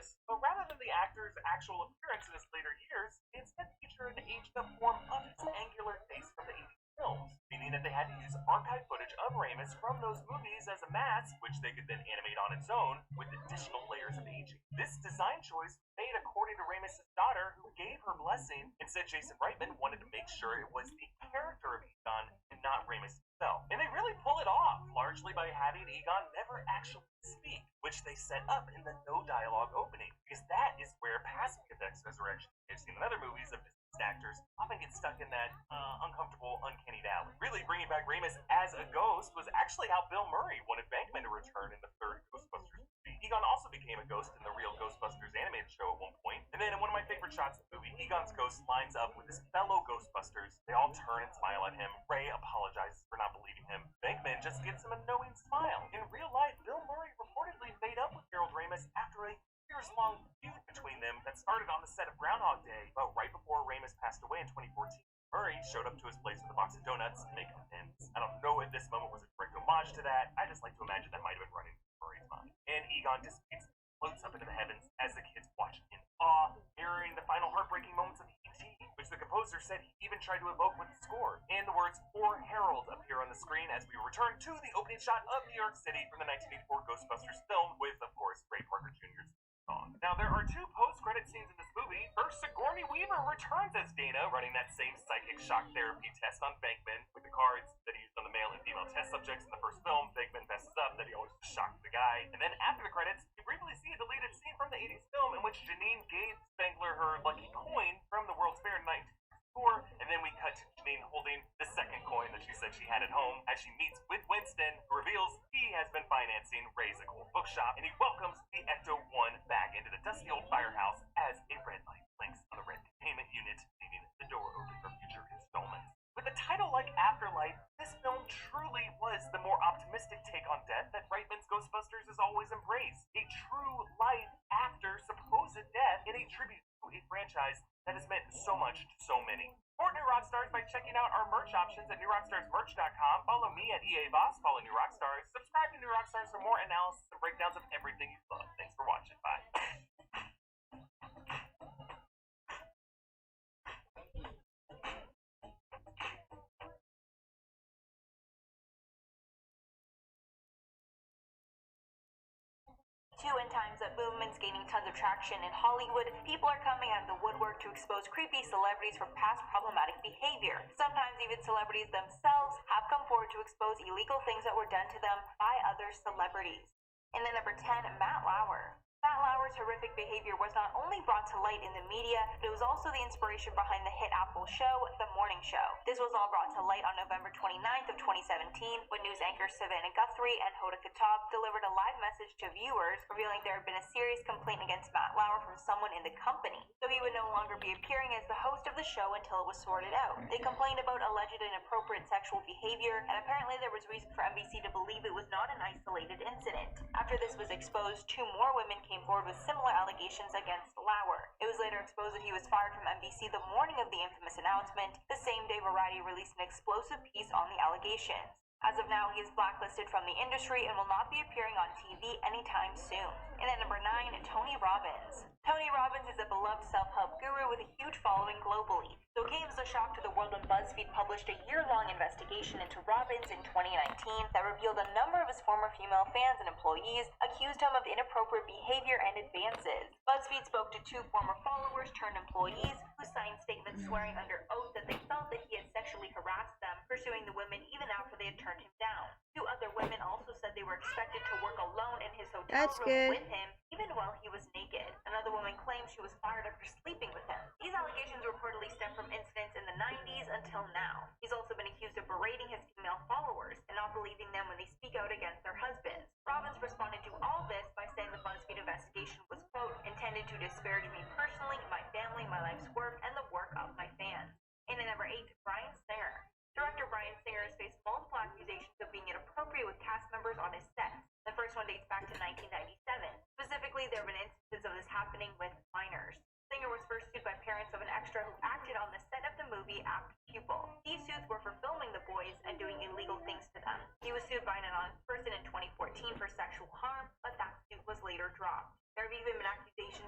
Ramis, but rather than the actor's actual appearance in his later years, they instead feature an aged-up form of his angular face from the 80s films, meaning that they had to use archive footage of Ramis from those movies as a mask, which they could then animate on its own with additional layers of aging. This design choice was made according to Ramis' daughter, who gave her blessing, and said Jason Reitman wanted to make sure it was the character of Egon and not Ramis himself. And they really pull it off, largely by having Egon never actually speak, which they set up in the no dialogue opening, because that is where passive effects resurrection we've seen in other movies of deceased actors often get stuck in that uncomfortable, uncanny valley. Really, bringing back Ramis as a ghost was actually how Bill Murray wanted Bankman to return in the third Ghostbusters movie. Egon also became a ghost in the real Ghostbusters animated show at one point, and then in one of my favorite shots of the movie, Egon's ghost lines up with his fellow Ghostbusters. They all turn and smile at him. Ray apologizes for not believing him. Bankman just gives him a knowing smile. In real life, Bill Murray reportedly made up with Harold Ramis after a years-long feud between them that started on the set of Groundhog Day, but right before Ramis passed away in 2014. Murray showed up to his place with a box of donuts to make amends. I don't know if this moment was a direct homage to that. I just like to imagine that might have been running through Murray's mind. And Egon dissipates, floats up into the heavens as the kids watch in awe, mirroring the final heartbreaking moments of E.T., which the composer said he even tried to evoke with the score. And the words "For Harold" appear on the screen as we return to the opening shot of New York City from the 1984 Ghostbusters film with, of course, Ray Parker Jr.'s song. Now, there are two post-credit scenes in this movie. First, Sigourney Weaver returns as Dana, running that same psychic shock therapy test on Bankman with the cards that he used on the male and female test subjects in the first film. Bankman messes up that he always shocked the guy. And then after the credits, we briefly see a deleted scene from the 80s film in which Janine gave Spangler her lucky coin from the World's Fair in 1964, and then we cut to Janine holding the second coin that she said she had at home as she meets with Winston, who reveals he has been financing Ray's occult bookshop, and he welcomes the Ecto-1 back into the dusty old firehouse as a red light blinks on the red containment unit, leaving the door open for future installments. With a title like Afterlife, this film truly was the more optimistic take on death that Reitman's Ghostbusters has always embraced. A true life after supposed death, and a tribute to a franchise that has meant so much to so many. Support New Rockstars by checking out our merch options at newrockstarsmerch.com. Follow me at EA Voss, follow New Rockstars. Subscribe to New Rockstars for more analysis and breakdowns of everything you love. Thanks for watching. Bye. In times that movement's gaining tons of traction in Hollywood, people are coming out of the woodwork to expose creepy celebrities for past problematic behavior. Sometimes even celebrities themselves have come forward to expose illegal things that were done to them by other celebrities. And then number 10, Matt Lauer. Matt Lauer's horrific behavior was not only brought to light in the media, but it was also the inspiration behind the hit Apple show, The Morning Show. This was all brought to light on November 29th of 2017 when news anchors Savannah Guthrie and Hoda Khattab delivered a live message to viewers revealing there had been a serious complaint against Matt Lauer from someone in the company, so he would no longer be appearing as the host of the show until it was sorted out. They complained about alleged inappropriate sexual behavior, and apparently there was reason for NBC to believe it was not an isolated incident. After this was exposed, 2 more women came forward with similar allegations against Lauer. It was later exposed that he was fired from NBC the morning of the infamous announcement. The same day, Variety released an explosive piece on the allegations. As of now, he is blacklisted from the industry and will not be appearing on TV anytime soon. And at number 9, Tony Robbins. Tony Robbins is a beloved self-help guru with a huge following globally. So it came as a shock to the world when BuzzFeed published a year-long investigation into Robbins in 2019 that revealed a number of his former female fans and employees accused him of inappropriate behavior and advances. BuzzFeed spoke to 2 former followers turned employees who signed statements swearing under oath that they felt that he had sexually harassed them, pursuing the women even after they had turned him down. 2 other women also said they were expected to work alone in his hotel room with him, even while he was naked. Another woman claimed she was fired after sleeping with him. These allegations reportedly stem from incidents in the 90s until now. He's also been accused of berating his female followers and not believing them when they speak out against their husbands. Robbins responded to all this by saying the BuzzFeed investigation was, quote, intended to disparage me personally, my family, my life's work, and the work of my fans. And at number 8, Bryan Singer. Director Bryan Singer has faced multiple accusations of being inappropriate with cast members on his sets. The first one dates back to 1997. Specifically, there have been instances of this happening with minors. Singer was first sued by parents of an extra who acted on the set of the movie Apt Pupil. These suits were for filming the boys and doing illegal things to them. He was sued by an anonymous person in 2014 for sexual harm, but that suit was later dropped. There have even been accusations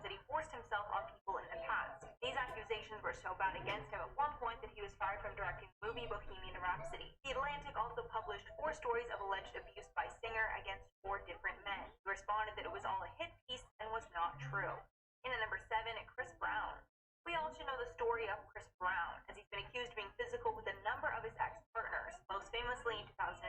were so bad against him at one point that he was fired from directing the movie Bohemian Rhapsody. The Atlantic also published 4 stories of alleged abuse by Singer against 4 different men. He responded that it was all a hit piece and was not true. In at number 7, Chris Brown. We all should know the story of Chris Brown, as he's been accused of being physical with a number of his ex-partners. Most famously, in 2009,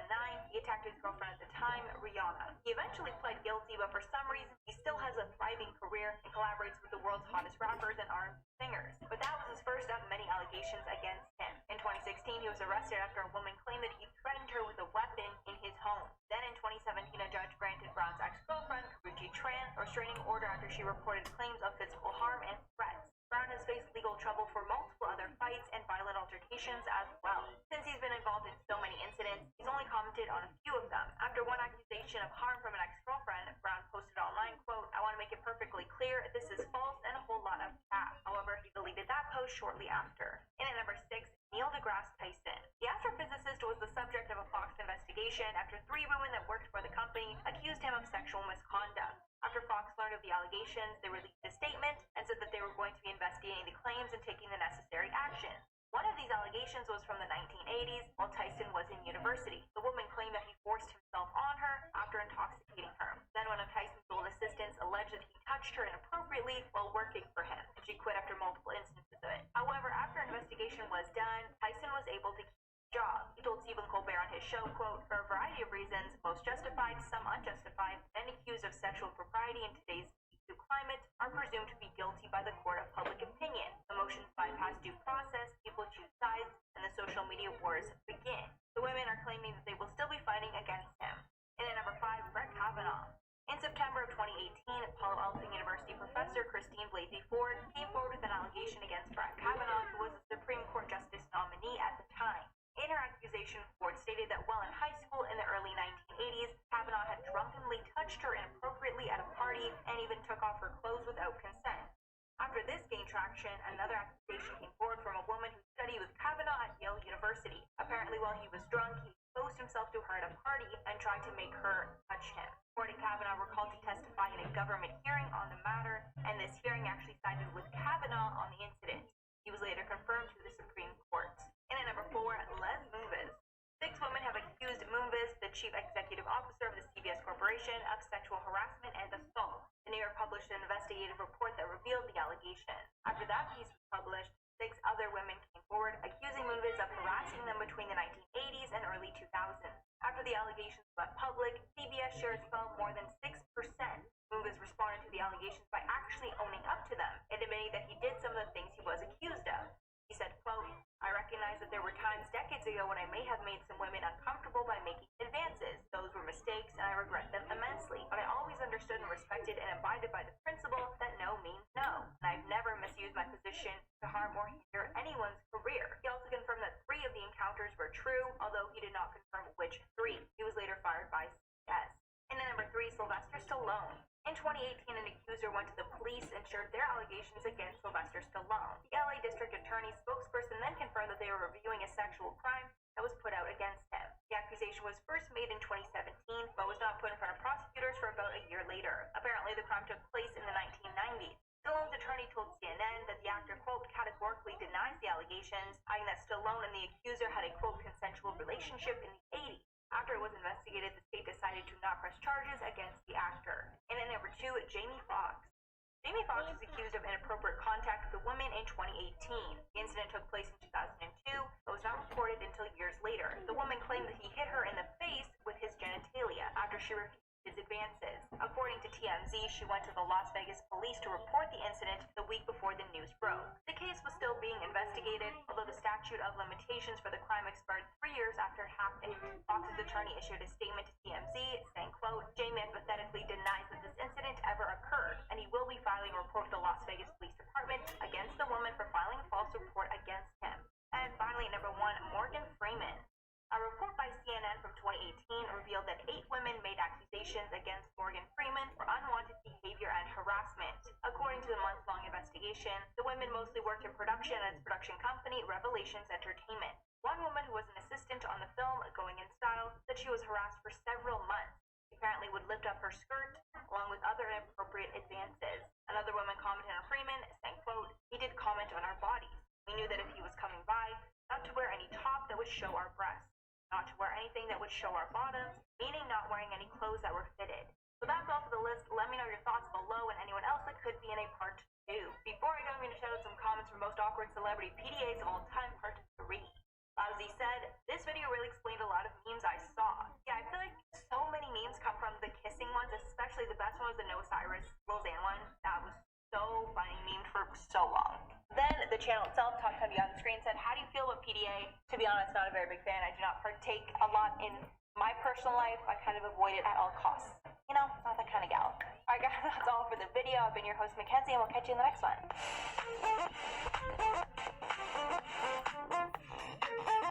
he attacked his girlfriend at the time, Rihanna. He eventually pled guilty, but for some reason, he still has a thriving career and collaborates with the world's hottest rappers and R&B singers. But that was his first of many allegations against him. In 2016, he was arrested after a woman claimed that he threatened her with a weapon in his home. Then in 2017, a judge granted Brown's ex-girlfriend, Karrueche Tran, a restraining order after she reported claims of physical harm and threats. Brown has faced legal trouble for multiple other fights and violent altercations as well. Since he's been involved in so many incidents, he's only commented on a few of them. After one accusation of harm from an ex-girlfriend, Brown posted online, quote, "I want to make it perfectly clear, this is false and a whole lot of cap." However, he deleted that post shortly after. In at number 6, Neil deGrasse Tyson. The astrophysicist was the subject of a Fox investigation after 3 women that worked for the company accused him of sexual misconduct. After Fox learned of the allegations, they released a statement and said that they were going to be investigating the claims and taking the necessary action. One of these allegations was from the 1980s, while Tyson was in university. The woman claimed that he forced himself on her after intoxicating her. Then one of Tyson's old assistants alleged that he touched her inappropriately while working for him, and she quit after multiple instances of it. However, after an investigation was done, Tyson was able to keep his job. He told Stephen Colbert on his show, quote, "For a variety of reasons, most justified, some unjustified, men accused of sexual propriety in today's climate are presumed to be guilty by the court of public opinion. Emotions bypass due process, people choose sides, and the social media wars begin." The women are claiming that they will still be fighting against him. And at number 5, Brett Kavanaugh. In September of 2018, Palo Alto University professor Christine Blasey Ford came forward with an allegation against Brett Kavanaugh, who was the Supreme Court Justice nominee at the time. In her accusation, Ford stated that while in high school in the early 1980s, Kavanaugh had drunkenly touched her inappropriately at a party and even took off her clothes without consent. After this gained traction, another accusation came forward from a woman who studied with Kavanaugh at Yale University. Apparently, while he was drunk, he exposed himself to her at a party and tried to make her touch him. Ford and Kavanaugh were called to testify in a government hearing on the matter, and this hearing actually sided with Kavanaugh on the incident. He was later confirmed to the Supreme Court. And at number 4, Les Moonves. 6 women have accused Moonves, the chief executive officer of the CBS Corporation, of sexual harassment and assault. The New York published an investigative report that revealed the allegations. After that piece was published, 6 other women came forward accusing Moonves of harassing them between the 1980s and early 2000s. After the allegations went public, CBS shares fell more than 6%. Moonves responded to the allegations by actually owning up to them and admitting that he did some of the things he was accused of. He said, quote, "I recognize that there were times decades ago when I may have made some women uncomfortable by making advances. Those were mistakes, and I regret them immensely. But I always understood and respected and abided by the principle that no means no. And I've never misused my position to harm or hinder anyone's career." He also confirmed that 3 of the encounters were true, although he did not confirm which 3. He was later fired by CBS. And then number 3, Sylvester Stallone. In 2018, an accuser went to the police and shared their allegations against Sylvester Stallone. The LA District Attorney's spokesperson then confirmed that they were reviewing a sexual crime that was put out against him. The accusation was first made in 2017, but was not put in front of prosecutors for about a year later. Apparently, the crime took place in the 1990s. Stallone's attorney told CNN that the actor, quote, "categorically denies the allegations," adding that Stallone and the accuser had a, quote, "consensual relationship in the 80s. After it was investigated, the state decided to not press charges against the actor. And then number 2, Jamie Foxx. Jamie Foxx was accused of inappropriate contact with a woman in 2018. The incident took place in 2002, but was not reported until years later. The woman claimed that he hit her in the face with his genitalia after she refused his advances. According to TMZ, she went to the Las Vegas police to report the incident the week before the news broke. The case was still being investigated, although the statute of limitations for the crime expired 3 years after it happened. Fox's attorney issued a statement to TMZ saying, quote, "Jamie emphatically denies that this incident ever occurred, and he will be filing a report with the Las Vegas Police Department against the woman for filing a false report against him." And finally, number 1, Morgan Freeman. A report by CNN from 2018 revealed that 8 women made accusations against Morgan Freeman for unwanted behavior and harassment. According to the month-long investigation, the women mostly worked in production at its production company, Revelations Entertainment. One woman who was an assistant on the film, Going in Style, said she was harassed for several months. She apparently would lift up her skirt, along with other inappropriate advances. Another woman commented on Freeman, saying, quote, "He did comment on our bodies. show our breasts, not to wear anything that would show our bottoms, meaning not wearing any clothes that were fitted. So that's all for the list. Let me know your thoughts below and anyone else that could be in a part 2. Before I go, I'm going to shout out some comments for most awkward celebrity PDAs of all time, part 3. Ozzy said, this video really explained a lot of memes I saw. Yeah, I feel like so many memes come from the kissing ones, especially the best one was the Noah Cyrus, Lil Xan one. That was so funny, memed for so long. Then the channel itself, Talk Time Beyond the Screen, said, how do you feel about PDA? To be honest, not a very big fan. I do not partake a lot in my personal life. I kind of avoid it at all costs. You know, not that kind of gal. Alright guys, that's all for the video. I've been your host, Mackenzie, and we'll catch you in the next one.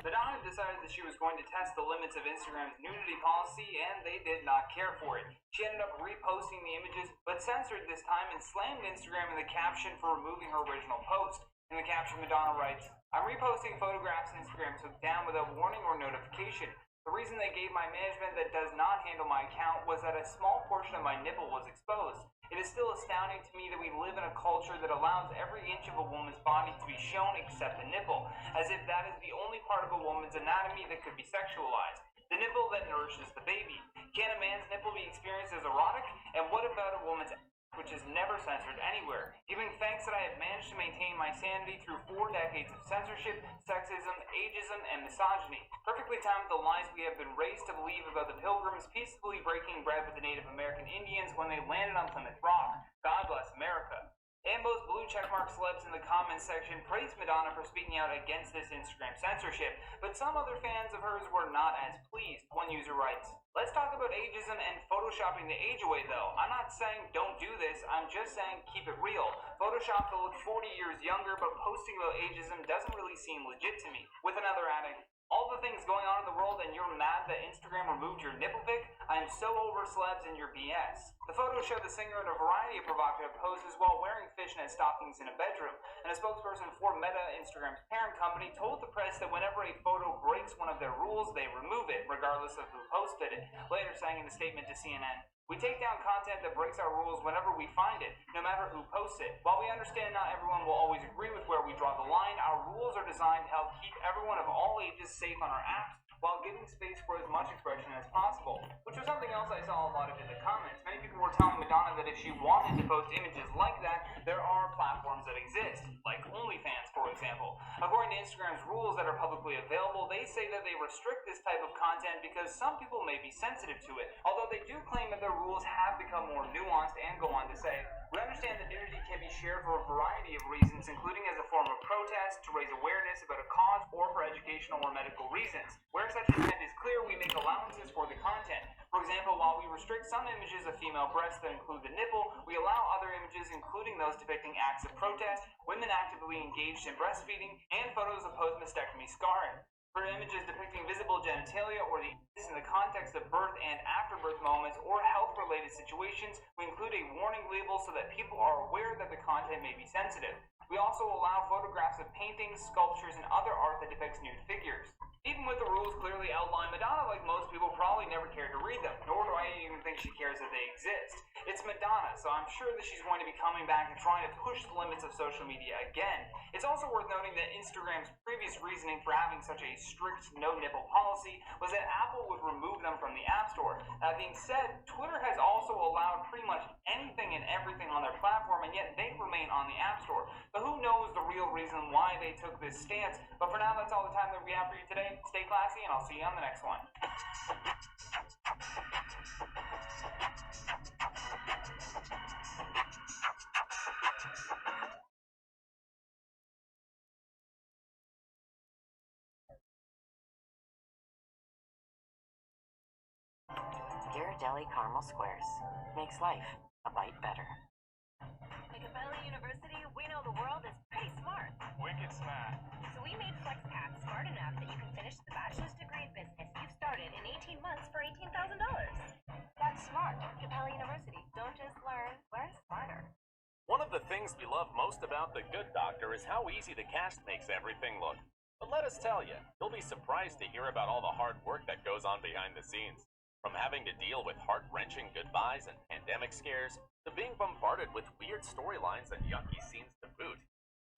Madonna decided that she was going to test the limits of Instagram's nudity policy, and they did not care for it. She ended up reposting the images, but censored this time and slammed Instagram in the caption for removing her original post. In the caption, Madonna writes, I'm reposting photographs Instagram took down without warning or notification. The reason they gave my management that does not handle my account was that a small portion of my nipple was exposed. It is still astounding to me that we live in a culture that allows every inch of a woman's body to be shown except the nipple, as if that is the only part of a woman's anatomy that could be sexualized. The nipple that nourishes the baby. Can a man's nipple be experienced as erotic? And what about a woman's which is never censored anywhere? Giving thanks that I have managed to maintain my sanity through 4 decades of censorship, sexism, ageism, and misogyny. Perfectly timed the lies we have been raised to believe about the Pilgrims peacefully breaking bread with the Native American Indians when they landed on Plymouth Rock. God bless America. Ambo's blue checkmark celebs in the comments section praised Madonna for speaking out against this Instagram censorship, but some other fans of hers were not as pleased. One user writes, let's talk about ageism and photoshopping the age away though. I'm not saying don't do this, I'm just saying keep it real. Photoshop to look 40 years younger, but posting about ageism doesn't really seem legit to me. With another adding, all the things going on in the world and you're mad that Instagram removed your nipple pic? I am so over celebs and your BS. The photos show the singer in a variety of provocative poses while wearing fishnet stockings in a bedroom, and a spokesperson for Meta, Instagram's parent company, told the press that whenever a photo breaks one of their rules, they remove it, regardless of who posted it, later saying in a statement to CNN, we take down content that breaks our rules whenever we find it, no matter who posts it. While we understand not everyone will always agree with where we draw the line, our rules are designed to help keep everyone of all ages safe on our apps, while giving space for as much expression as possible. Which was something else I saw a lot of in the comments. Many people were telling Madonna that if she wanted to post images like that, there are platforms that exist, like OnlyFans, for example. According to Instagram's rules that are publicly available, they say that they restrict this type of content because some people may be sensitive to it, although they do claim that their rules have become more nuanced and go on to say, we understand that nudity can be shared for a variety of reasons, including as a form of protest, to raise awareness about a cause, or for educational or medical reasons. Where such intent is clear, we make allowances for the content. For example, while we restrict some images of female breasts that include the nipple, we allow other images, including those depicting acts of protest, women actively engaged in breastfeeding, and photos of post-mastectomy scarring. For images depicting visible genitalia or the in the context of birth and afterbirth moments or health-related situations, we include a warning label so that people are aware that the content may be sensitive. We also allow photographs of paintings, sculptures, and other art that depicts nude figures. Even with the rules clearly outlined, Madonna, like most people, probably never cared to read them, nor do I even think she cares that they exist. It's Madonna, so I'm sure that she's going to be coming back and trying to push the limits of social media again. It's also worth noting that Instagram's previous reasoning for having such a strict no-nipple policy was that Apple would remove them from the App Store. That being said, Twitter has also allowed pretty much anything and everything on their platform, and yet they remain on the App Store. So who knows the real reason why they took this stance? But for now, that's all the time that we have for you today. Stay classy, and I'll see you on the next one. Ghirardelli Caramel Squares makes life a bite better. At Capella University, we know the world is pretty smart. Wicked smart. So we made FlexPath smart enough that you can finish the bachelor's degree in business you've started in 18 months for $18,000. That's smart. Capella University. Don't just learn smarter. One of the things we love most about The Good Doctor is how easy the cast makes everything look. But let us tell you, you'll be surprised to hear about all the hard work that goes on behind the scenes. From having to deal with heart-wrenching goodbyes and pandemic scares, to being bombarded with weird storylines and yucky scenes to boot.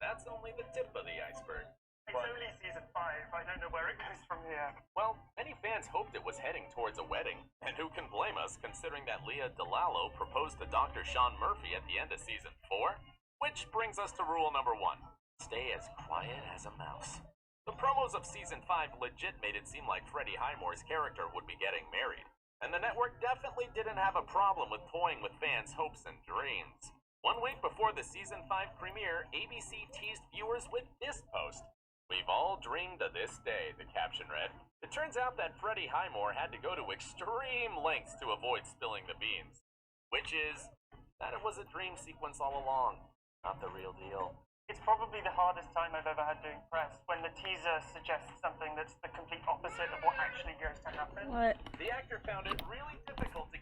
That's only the tip of the iceberg. It's only season 5. I don't know where it goes from here. Well, many fans hoped it was heading towards a wedding, and who can blame us considering that Leah DeLallo proposed to Dr. Sean Murphy at the end of season 4? Which brings us to rule number 1. Stay as quiet as a mouse. The promos of season 5 legit made it seem like Freddie Highmore's character would be getting married, and the network definitely didn't have a problem with toying with fans' hopes and dreams. 1 week before the season 5 premiere, ABC teased viewers with this post. "We've all dreamed of this day," the caption read. It turns out that Freddie Highmore had to go to extreme lengths to avoid spilling the beans. Which is that it was a dream sequence all along, not the real deal. It's probably the hardest time I've ever had doing press, when the teaser suggests something that's the complete opposite of what actually goes to happen. What? The actor found it really difficult to